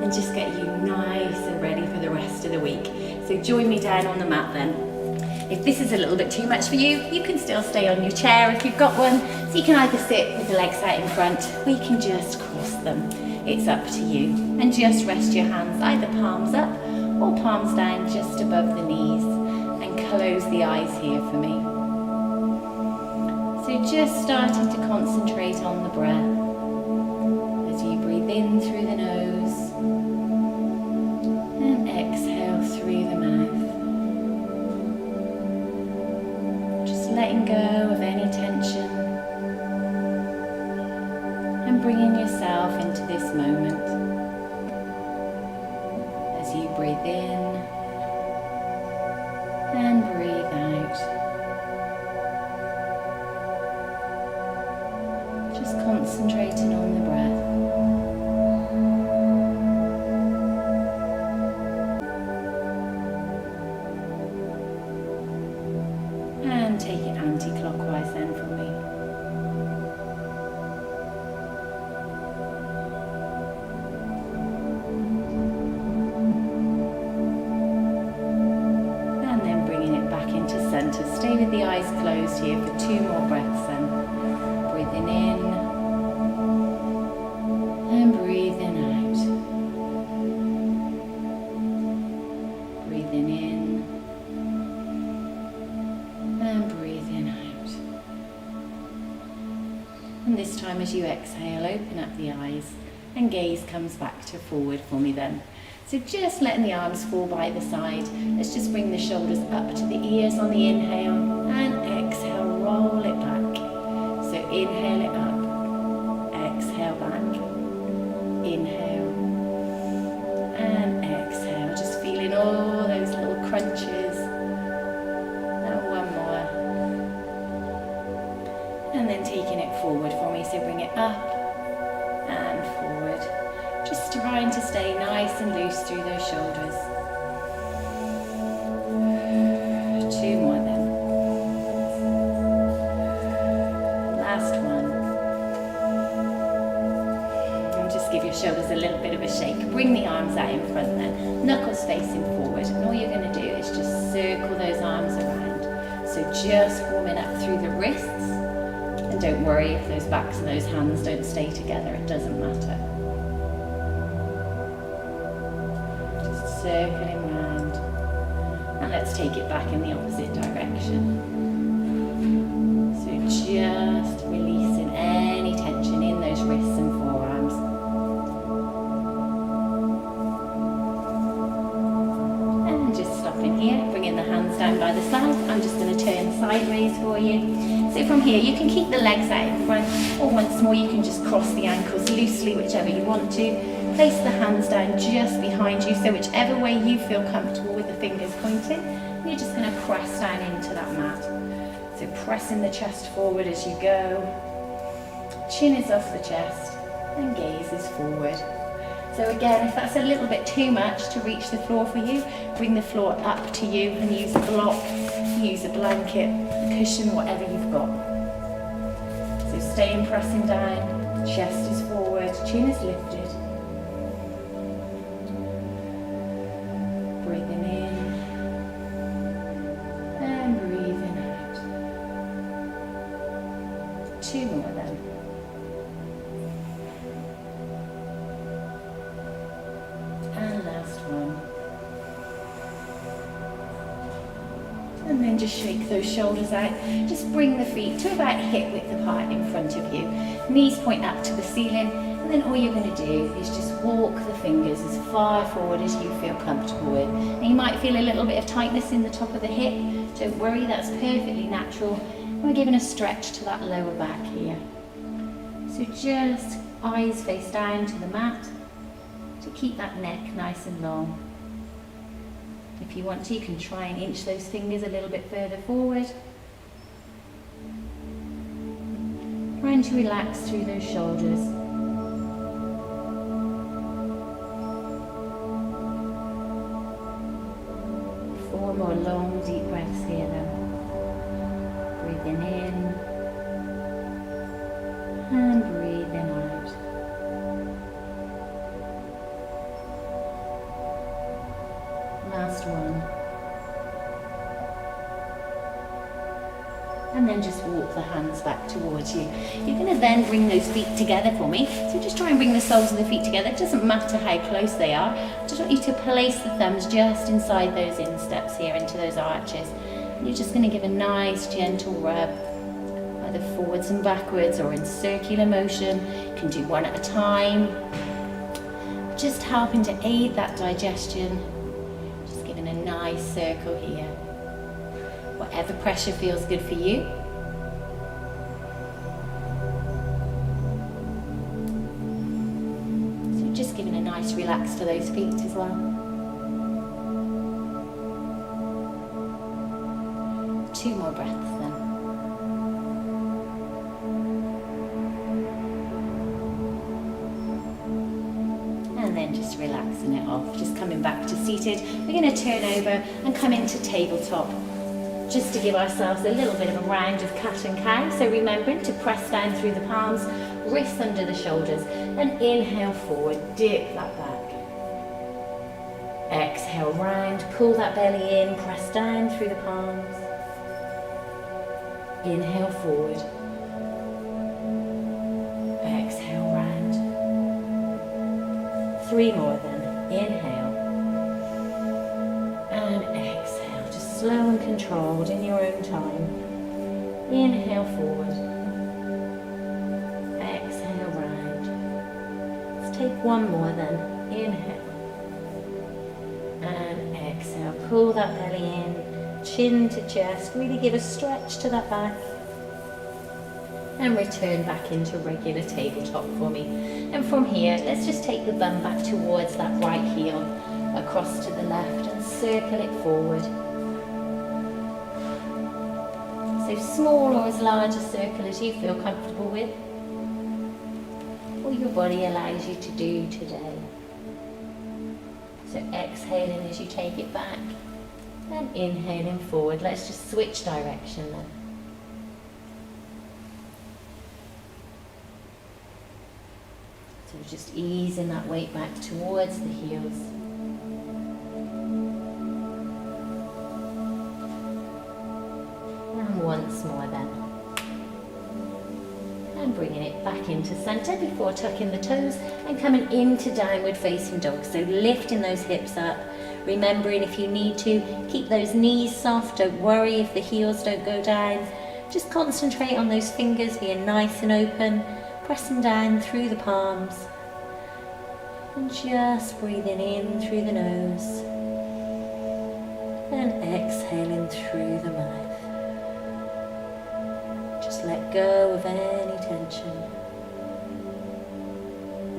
and just get you nice and ready for the rest of the week. So join me down on the mat then. If this is a little bit too much for you, you can still stay on your chair if you've got one. So you can either sit with the legs out in front, or you can just cross them. It's up to you. And just rest your hands either palms up or palms down just above the knees. And close the eyes here for me. So just starting to concentrate on the breath. As you breathe in through the nose and exhale through the mouth. Just letting go of any tension and bringing yourself into this moment. As you breathe in and breathe out. Just concentrating on the breath. And take it anti-clockwise then for me. And then bringing it back into center. Stay with the eyes closed here for 2 more breaths then. Breathing in and breathing out. Breathing in and breathing out. And this time as you exhale, open up the eyes and gaze comes back to forward for me then. So just letting the arms fall by the side. Let's just bring the shoulders up to the ears on the inhale and exhale, roll it back. So inhale it up, exhale back, inhale and exhale. Just feeling all those little crunches. And 1 more. And then taking it forward for me. So bring it up and forward. Just trying to stay nice and loose through those shoulders. 2 more then. Last one. And just give your shoulders a little bit of a shake. Bring the arms out in front then. Knuckles facing forward. And all you're going to do is just circle those arms around. So just warming up through the wrists. And don't worry if those backs and those hands don't stay together. It doesn't matter. Just circling round. And let's take it back in the opposite direction. So just releasing any tension in those wrists and forearms. And just stopping here, bringing the hands down by the side. I'm just going to turn sideways for you. So from here you can keep the legs out in front, or once more you can just cross the ankles loosely, whichever you want to. Place the hands down just behind you, so whichever way you feel comfortable with the fingers pointing. You're just going to press down into that mat. So pressing the chest forward as you go. Chin is off the chest and gaze is forward. So again, if that's a little bit too much to reach the floor for you, bring the floor up to you and use a block, use a blanket, a cushion, whatever you've got. So staying pressing down, chest is forward, chin is lifted. Breathing in and breathing out. 2 more then. And last one. And then just shake those shoulders out. Just bring the feet to about hip width apart in front of you. Knees point up to the ceiling. And then all you're going to do is just walk the fingers as far forward as you feel comfortable with. And you might feel a little bit of tightness in the top of the hip. Don't worry, that's perfectly natural. And we're giving a stretch to that lower back here. So just eyes face down to the mat to keep that neck nice and long. If you want to, you can try and inch those fingers a little bit further forward. Trying to relax through those shoulders. Four more long, deep breaths here then. Breathing in and breathing out. Last one. And then just walk the hands back towards you. You're going to then bring those feet together for me. So just try and bring the soles of the feet together. It doesn't matter how close they are. I just want you to place the thumbs just inside those insteps here, into those arches. And you're just going to give a nice gentle rub, either forwards and backwards or in circular motion. You can do one at a time. Just helping to aid that digestion. Just giving a nice circle here. Whatever pressure feels good for you. So just giving a nice relax to those feet as well. 2 more breaths then. And then just relaxing it off, just coming back to seated. We're going to turn over and come into tabletop. Just to give ourselves a little bit of a round of cat and cow. So remembering to press down through the palms, wrists under the shoulders, and inhale forward, dip that back. Exhale round, pull that belly in, press down through the palms. Inhale forward. Exhale round. 3 more then. Inhale. And exhale. Just slow and controlled in your own time. Inhale forward. Exhale round. Let's take 1 more then. Inhale. And exhale. Pull that belly in. Chin to chest, really give a stretch to that back. And return back into regular tabletop for me. And from here, let's just take the bum back towards that right heel, across to the left, and circle it forward. So small or as large a circle as you feel comfortable with, or your body allows you to do today. So exhaling as you take it back. And inhaling forward. Let's just switch direction then. So just easing that weight back towards the heels. And once more then. And bringing it back into center before tucking the toes and coming into downward facing dog. So lifting those hips up. Remembering if you need to, keep those knees soft, don't worry if the heels don't go down. Just concentrate on those fingers being nice and open, pressing down through the palms. And just breathing in through the nose. And exhaling through the mouth. Just let go of any tension.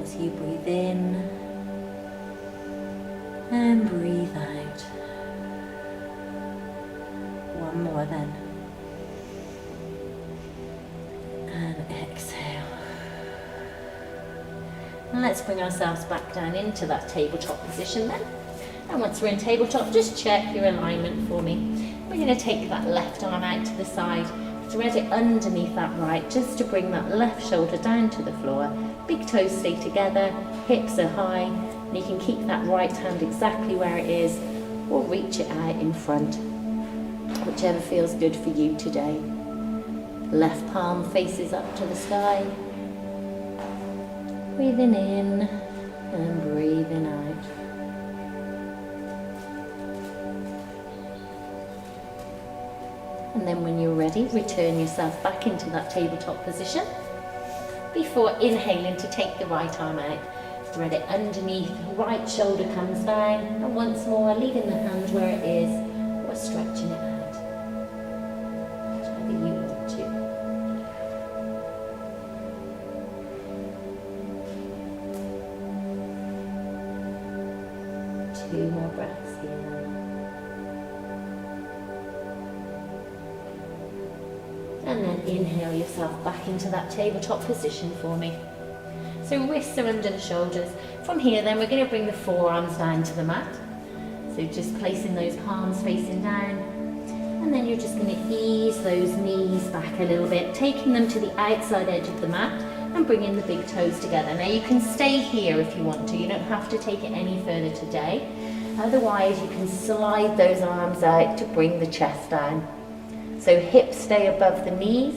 As you breathe in, and breathe out. 1 more then. And exhale. And let's bring ourselves back down into that tabletop position then. And once we're in tabletop, just check your alignment for me. We're going to take that left arm out to the side, thread it underneath that right, just to bring that left shoulder down to the floor. Big toes stay together, hips are high. And you can keep that right hand exactly where it is, or reach it out in front, whichever feels good for you today. Left palm faces up to the sky. Breathing in and breathing out. And then when you're ready, return yourself back into that tabletop position before inhaling to take the right arm out. Thread it underneath, right shoulder comes down, and once more leaving the hand where it is, or stretching it out. Whichever you want to. Two more breaths here. And then inhale yourself back into that tabletop position for me. So wrists are under the shoulders. From here then we're going to bring the forearms down to the mat. So just placing those palms facing down. And then you're just going to ease those knees back a little bit, taking them to the outside edge of the mat and bringing the big toes together. Now you can stay here if you want to. You don't have to take it any further today. Otherwise, you can slide those arms out to bring the chest down. So hips stay above the knees,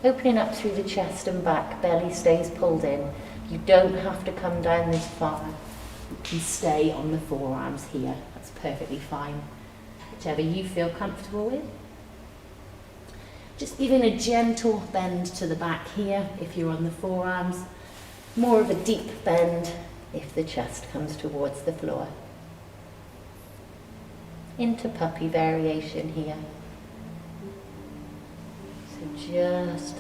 opening up through the chest and back, belly stays pulled in. You don't have to come down this far. You can stay on the forearms here. That's perfectly fine. Whichever you feel comfortable with. Just giving a gentle bend to the back here if you're on the forearms. More of a deep bend if the chest comes towards the floor. Into puppy variation here. So just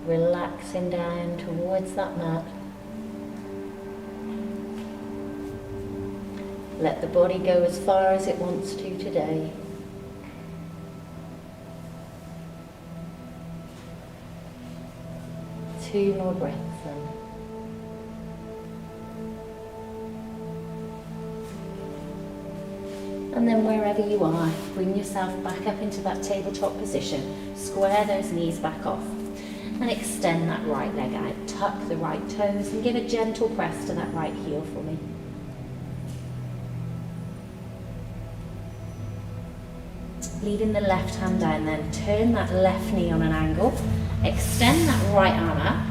relaxing down towards that mat. Let the body go as far as it wants to today. Two more breaths in. And then wherever you are, bring yourself back up into that tabletop position. Square those knees back off. And extend that right leg out. Tuck the right toes and give a gentle press to that right heel for me. Leading the left hand down then. Turn that left knee on an angle. Extend that right arm up.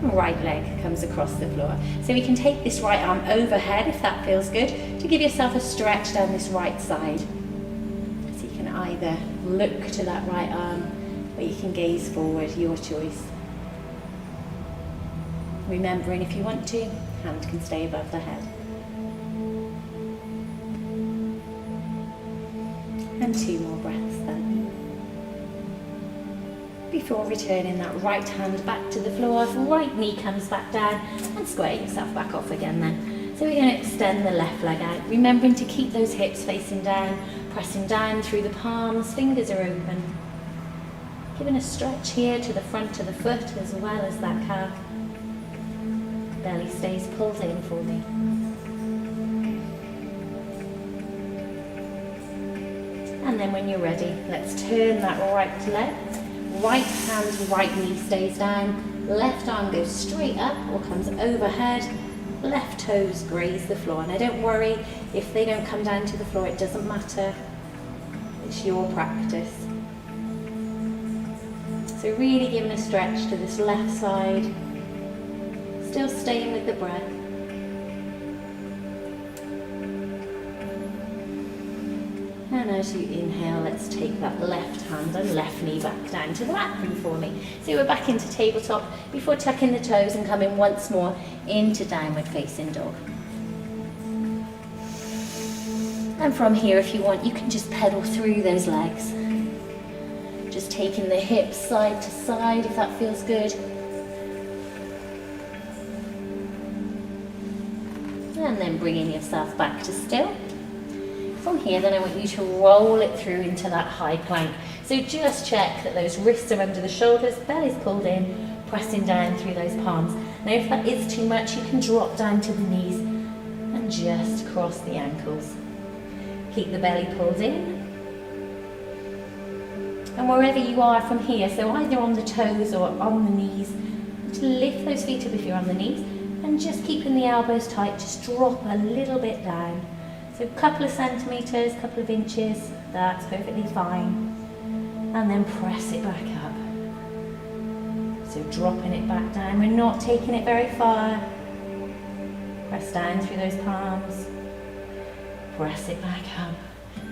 And right leg comes across the floor. So we can take this right arm overhead if that feels good, to give yourself a stretch down this right side. So you can either look to that right arm or you can gaze forward, your choice. Remembering if you want to, hand can stay above the head. And two more breaths then. Before returning that right hand back to the floor, right knee comes back down and square yourself back off again then. So we're going to extend the left leg out, remembering to keep those hips facing down, pressing down through the palms, fingers are open. Giving a stretch here to the front of the foot as well as that calf. Belly stays pulled in for me. And then when you're ready, let's turn that right leg. Right hand, right knee stays down. Left arm goes straight up or comes overhead. Left toes graze the floor. Now don't worry if they don't come down to the floor, it doesn't matter. It's your practice. So really giving a stretch to this left side. Still staying with the breath. And as you inhale, let's take that left hand and left knee back down to the apron for me. So we're back into tabletop before tucking the toes and coming once more into downward facing dog. And from here, if you want, you can just pedal through those legs. Just taking the hips side to side if that feels good. And then bringing yourself back to still. From here, then I want you to roll it through into that high plank. So just check that those wrists are under the shoulders, belly's pulled in, pressing down through those palms. Now if that is too much, you can drop down to the knees and just cross the ankles. Keep the belly pulled in. And wherever you are from here, so either on the toes or on the knees, to lift those feet up if you're on the knees, and just keeping the elbows tight, just drop a little bit down. So a couple of centimetres, a couple of inches, that's perfectly fine. And then press it back up. So dropping it back down, we're not taking it very far. Press down through those palms. Press it back up.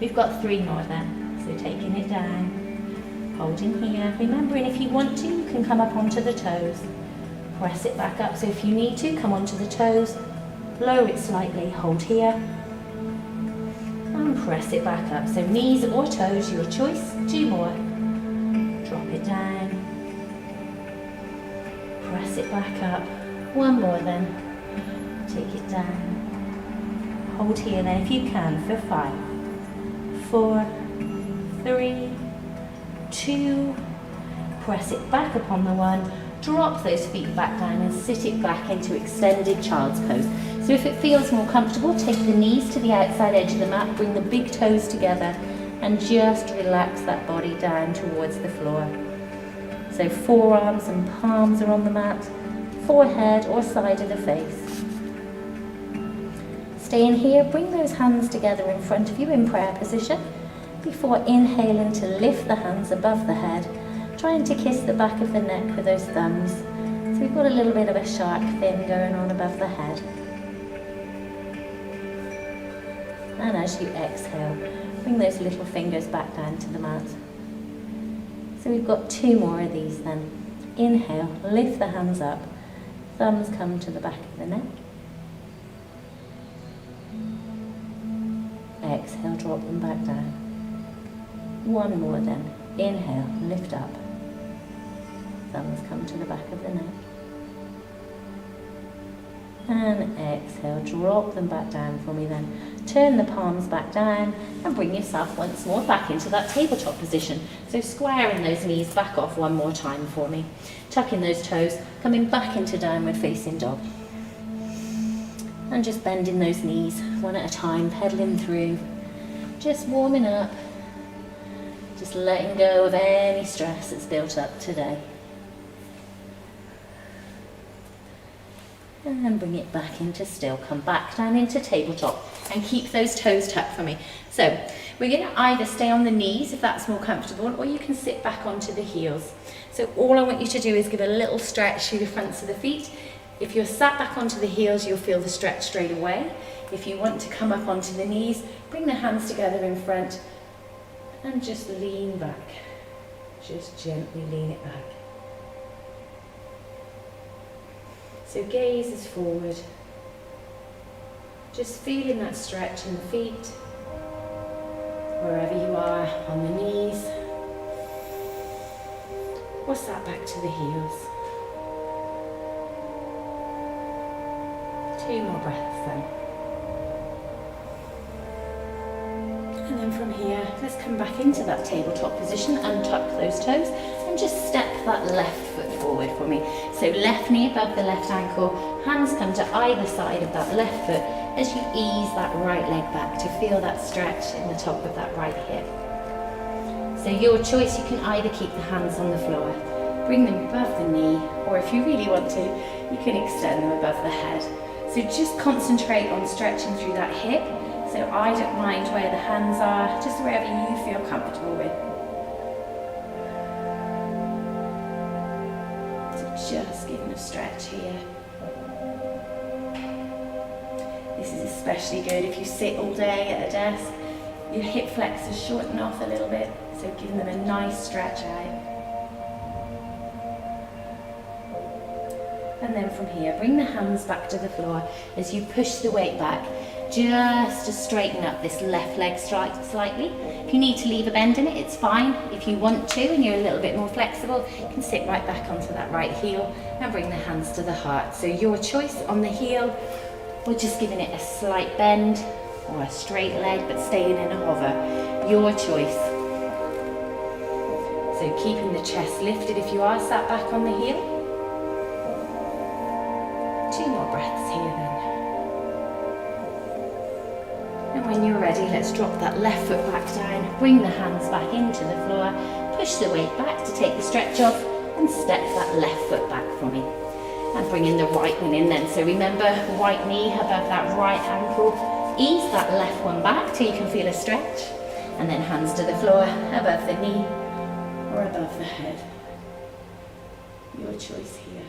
We've got 3 more then. So taking it down, holding here. Remembering if you want to, you can come up onto the toes. Press it back up. So if you need to, come onto the toes, lower it slightly, hold here. And press it back up. So knees or toes, your choice. 2 more. Drop it down. Press it back up. 1 more then. Take it down. Hold here then if you can for 5, 4, 3, 2. Press it back upon the 1. Drop those feet back down and sit it back into extended child's pose. So if it feels more comfortable, take the knees to the outside edge of the mat, bring the big toes together and just relax that body down towards the floor. So forearms and palms are on the mat, forehead or side of the face. Stay in here, bring those hands together in front of you in prayer position before inhaling to lift the hands above the head, trying to kiss the back of the neck with those thumbs. So we've got a little bit of a shark fin going on above the head. And as you exhale, bring those little fingers back down to the mat. So we've got 2 more of these then. Inhale, lift the hands up, thumbs come to the back of the neck. Exhale, drop them back down. 1 more then. Inhale, lift up. Thumbs come to the back of the neck. And exhale, drop them back down for me then. Turn the palms back down and bring yourself once more back into that tabletop position. So squaring those knees back off 1 more time for me. Tucking those toes, coming back into downward facing dog. And just bending those knees 1 at a time, pedaling through. Just warming up. Just letting go of any stress that's built up today. And bring it back into still. Come back down into tabletop and keep those toes tucked for me. So we're going to either stay on the knees if that's more comfortable, or you can sit back onto the heels. So all I want you to do is give a little stretch through the fronts of the feet. If you're sat back onto the heels, you'll feel the stretch straight away. If you want to come up onto the knees, bring the hands together in front and just lean back. Just gently lean it back. So gaze is forward. Just feeling that stretch in the feet, wherever you are, on the knees, or sat back to the heels. 2 more breaths then. And then from here, let's come back into that tabletop position, untuck those toes, and just step that left foot forward for me. So left knee above the left ankle, hands come to either side of that left foot as you ease that right leg back to feel that stretch in the top of that right hip. So your choice, you can either keep the hands on the floor, bring them above the knee, or if you really want to, you can extend them above the head. So just concentrate on stretching through that hip. So I don't mind where the hands are, just wherever you feel comfortable with. So just giving a stretch here. This is especially good if you sit all day at a desk. Your hip flexors shorten off a little bit, so giving them a nice stretch out. And then from here, bring the hands back to the floor as you push the weight back, just to straighten up this left leg slightly. If you need to leave a bend in it, it's fine. If you want to and you're a little bit more flexible, you can sit right back onto that right heel and bring the hands to the heart. So your choice on the heel, or just giving it a slight bend, or a straight leg but staying in a hover. Your choice. So keeping the chest lifted if you are sat back on the heel. 2 more breaths here then. And when you're ready, let's drop that left foot back down, bring the hands back into the floor, push the weight back to take the stretch off, and step that left foot back for me. And bring in the right one in then. So remember, right knee above that right ankle, ease that left one back till you can feel a stretch, and then hands to the floor, above the knee, or above the head. Your choice here.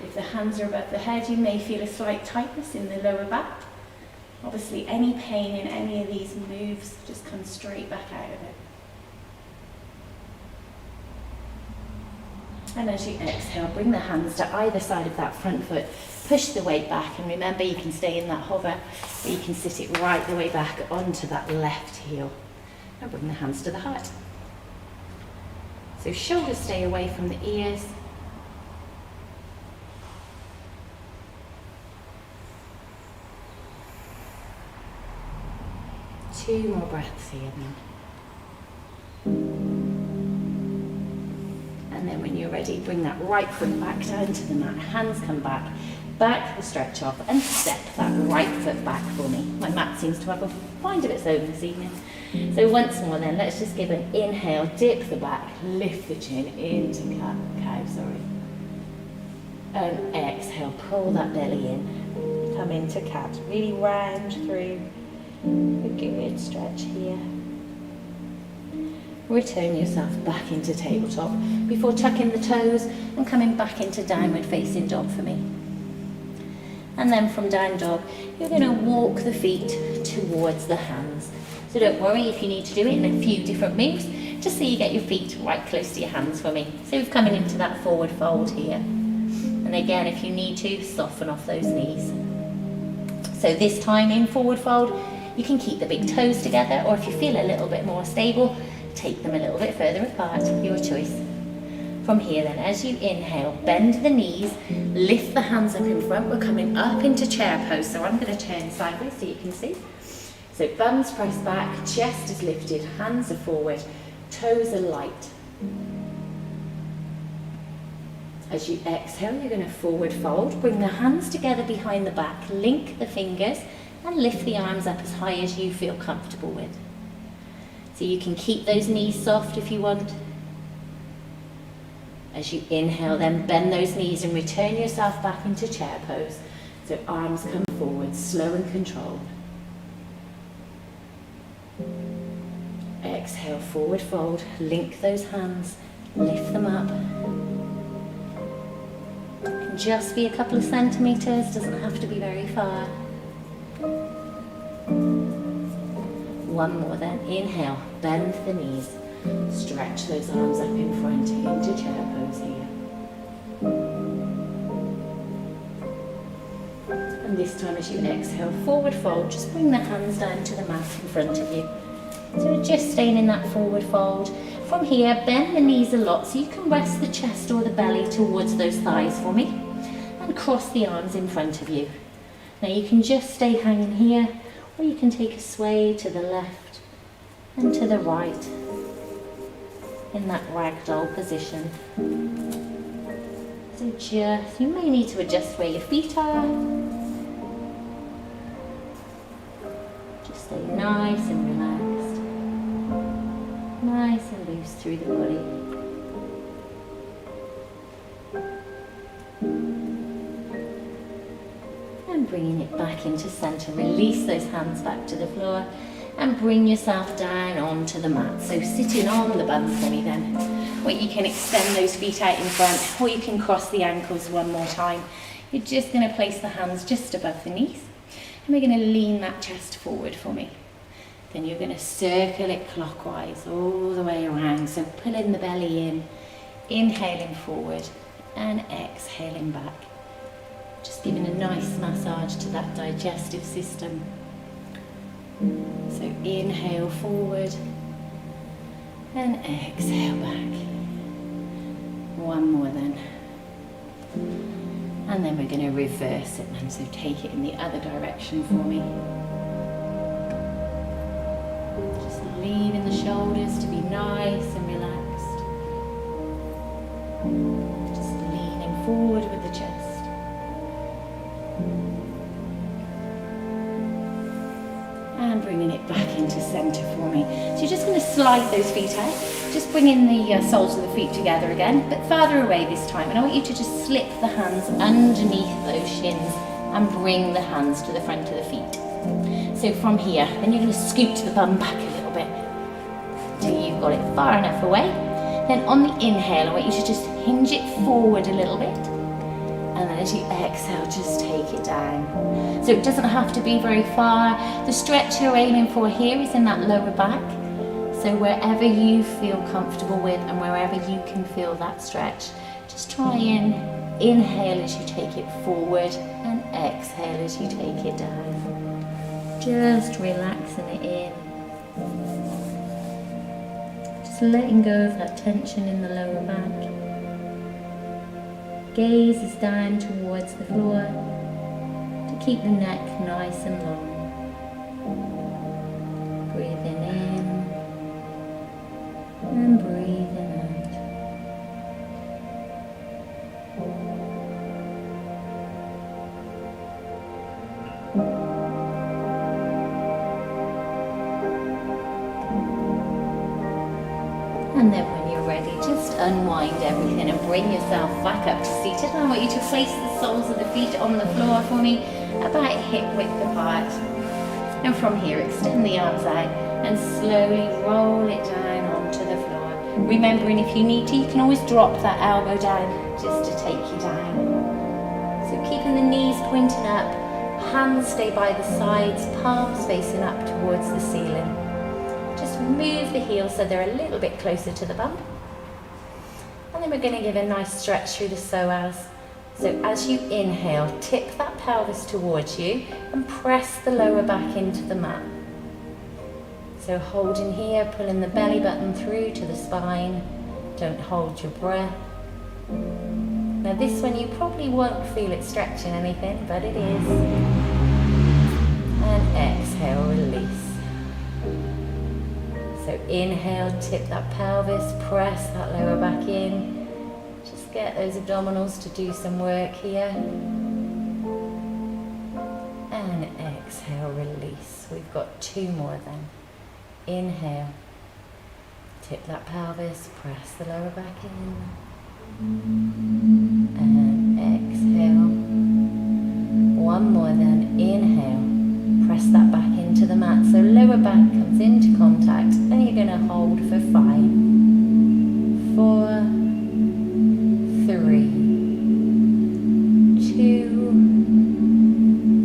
If the hands are above the head, you may feel a slight tightness in the lower back. Obviously, any pain in any of these moves just comes straight back out of it. And as you exhale, bring the hands to either side of that front foot. Push the weight back, and remember, you can stay in that hover, or you can sit it right the way back onto that left heel. And bring the hands to the heart. So shoulders stay away from the ears. Two more breaths here then. And then when you're ready, bring that right foot back down to the mat. Hands come back, back the stretch off, and step that right foot back for me. My mat seems to have a mind of its own this evening. So once more then, let's just give an inhale, dip the back, lift the chin into cow, sorry. And exhale, pull that belly in. Come into cat. Really round through. A good stretch here. Return yourself back into tabletop before tucking the toes and coming back into downward facing dog for me. And then from down dog, you're going to walk the feet towards the hands. So don't worry if you need to do it in a few different moves, just so you get your feet right close to your hands for me. So we're coming into that forward fold here. And again, if you need to, soften off those knees. So this time in forward fold, you can keep the big toes together, or if you feel a little bit more stable, take them a little bit further apart, your choice. From here then, as you inhale, bend the knees, lift the hands up in front. We're coming up into chair pose, so I'm going to turn sideways so you can see. So bums pressed back, chest is lifted, hands are forward, toes are light. As you exhale, you're going to forward fold, bring the hands together behind the back, link the fingers, and lift the arms up as high as you feel comfortable with. So you can keep those knees soft if you want. As you inhale, then bend those knees and return yourself back into chair pose. So arms come forward, slow and controlled. Exhale, forward fold, link those hands, lift them up. It can just be a couple of centimetres, doesn't have to be very far. One more then, inhale, bend the knees, stretch those arms up in front into chair pose here. And this time as you exhale, forward fold, just bring the hands down to the mat in front of you. So we're just staying in that forward fold. From here, bend the knees a lot so you can rest the chest or the belly towards those thighs for me. And cross the arms in front of you. Now you can just stay hanging here, or you can take a sway to the left and to the right in that ragdoll position. So just, you may need to adjust where your feet are. Just stay nice and relaxed, nice and loose through the body. And bringing it back into centre, release those hands back to the floor and bring yourself down onto the mat. So sitting on the bum for me then, where you can extend those feet out in front, or you can cross the ankles one more time. You're just going to place the hands just above the knees, and we're going to lean that chest forward for me. Then you're going to circle it clockwise all the way around, so pulling the belly in, inhaling forward and exhaling back. Just giving a nice massage to that digestive system. So inhale forward and exhale back. One more then. And then we're going to reverse it then, so take it in the other direction for me. Just leaving the shoulders to be nice and relaxed. Just leaning forward with the chest. And bringing it back into centre for me. So you're just going to slide those feet out, just bringing the soles of the feet together again, but farther away this time. And I want you to just slip the hands underneath those shins and bring the hands to the front of the feet. So from here, then you're going to scoot the bum back a little bit till you've got it far enough away. Then on the inhale, I want you to just hinge it forward a little bit. And then as you exhale, just take it down. So it doesn't have to be very far. The stretch you're aiming for here is in that lower back. So wherever you feel comfortable with and wherever you can feel that stretch, just try and inhale as you take it forward and exhale as you take it down. Just relaxing it in. Just letting go of that tension in the lower back. Gaze is down towards the floor to keep the neck nice and long. Breathing in and breathing out. And then when you're ready, just just unwind everything and bring yourself back up to seated. And I want you to place the soles of the feet on the floor for me, about hip width apart. And from here, extend the arms out and slowly roll it down onto the floor. Remembering, if you need to, you can always drop that elbow down just to take you down. So keeping the knees pointed up, hands stay by the sides, palms facing up towards the ceiling. Just move the heels so they're a little bit closer to the bum. And then we're going to give a nice stretch through the psoas. So as you inhale, tip that pelvis towards you and press the lower back into the mat. So holding here, pulling the belly button through to the spine. Don't hold your breath. Now this one you probably won't feel it stretching anything, but it is. And exhale, release. So inhale, tip that pelvis, press that lower back in. Just get those abdominals to do some work here. And exhale, release. We've got 2 more then. Inhale, tip that pelvis, press the lower back in. And exhale. 1 more then. Inhale, press that back into the mat. So lower back comes into contact, and you're going to hold for 5, 4, 3, 2,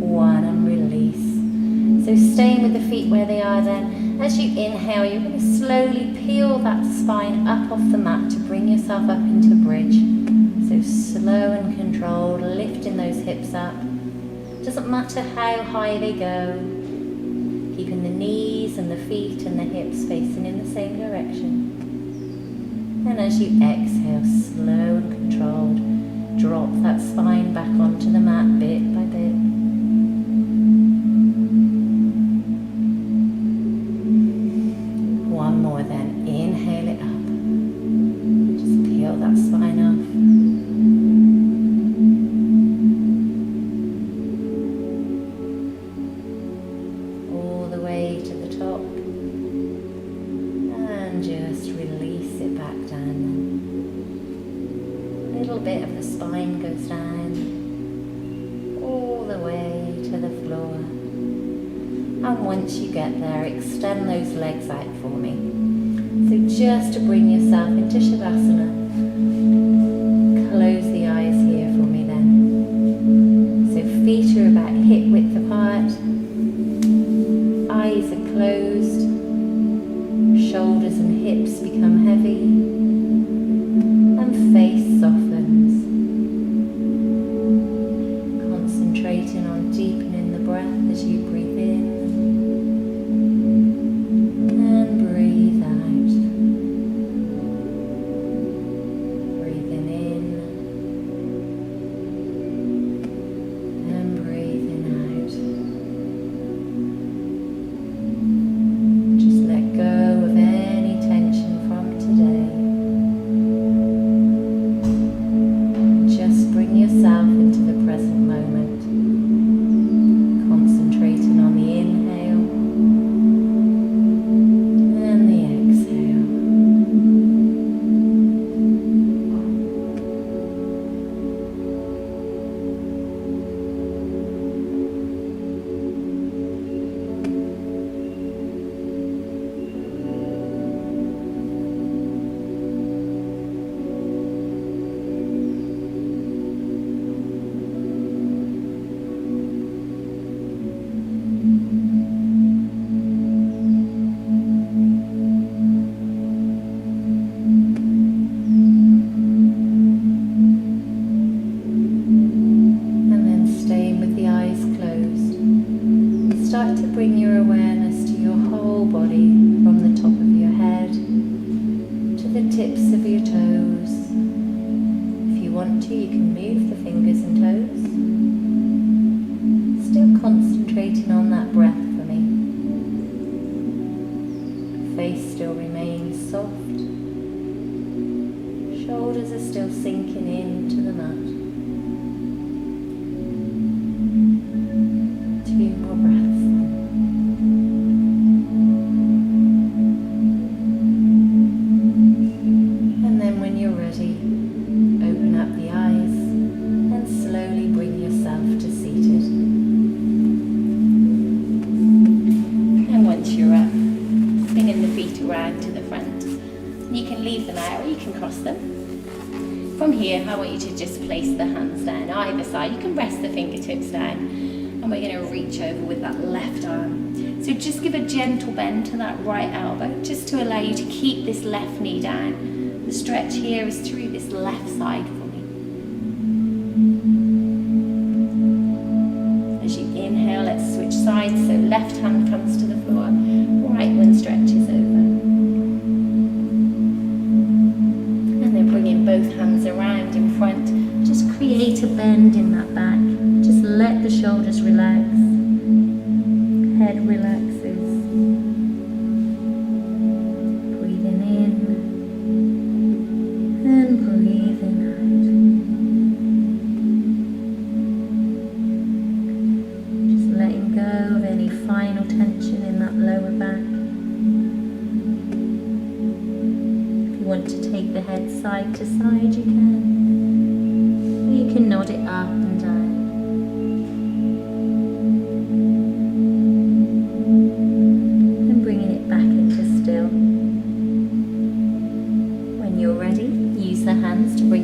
1, and release. So staying with the feet where they are then. As you inhale, you're going to slowly peel that spine up off the mat to bring yourself up into bridge. So slow and controlled, lifting those hips up. Doesn't matter how high they go. Keeping the knees and the feet and the hips facing in the same direction. And as you exhale, slow and controlled, drop that spine back onto the mat bit by bit. One more then. Inhale it up. Just peel that spine off. All the way to the top. And just release it back down then. A little bit of the spine goes down. All the way to the floor. And once you get there, extend those legs out for me. So just to bring yourself into Shavasana, close the eyes here for me then. So feet are about hip width apart, eyes are closed, shoulders and hips become heavy, and face softens. Concentrating on deepening the breath as you breathe in. From here, I want you to just place the hands down either side. You can rest the fingertips down, and we're going to reach over with that left arm. So just give a gentle bend to that right elbow, just to allow you to keep this left knee down. The stretch here is through this left side for me. As you inhale, let's switch sides. So left hand comes to the floor, right one stretches over. And then bringing both hands around in front. Just create a bend in that back. Just let the shoulders relax. Head relaxes. Breathing in and breathing out. Just letting go of any final tension in that lower back. If you want to take the head side to side, you can. Or you can nod it up and down.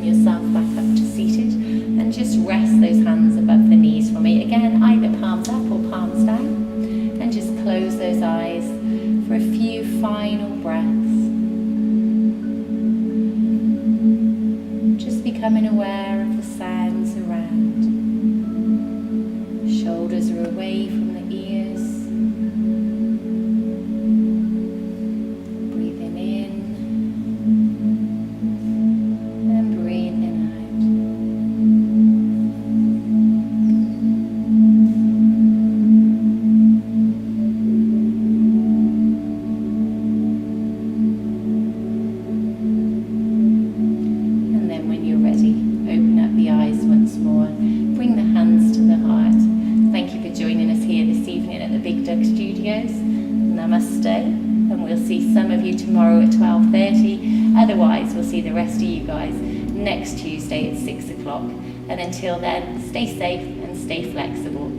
Yourself back up to seated, and just rest those hands above the knees for me. Again, either palms up or palms down, and just close those eyes for a few final breaths. Just becoming aware of the sounds around. Shoulders are away from the ears. Breathing in. Namaste, and we'll see some of you tomorrow at 12:30. Otherwise, we'll see the rest of you guys next Tuesday at 6 o'clock. And until then, stay safe and stay flexible.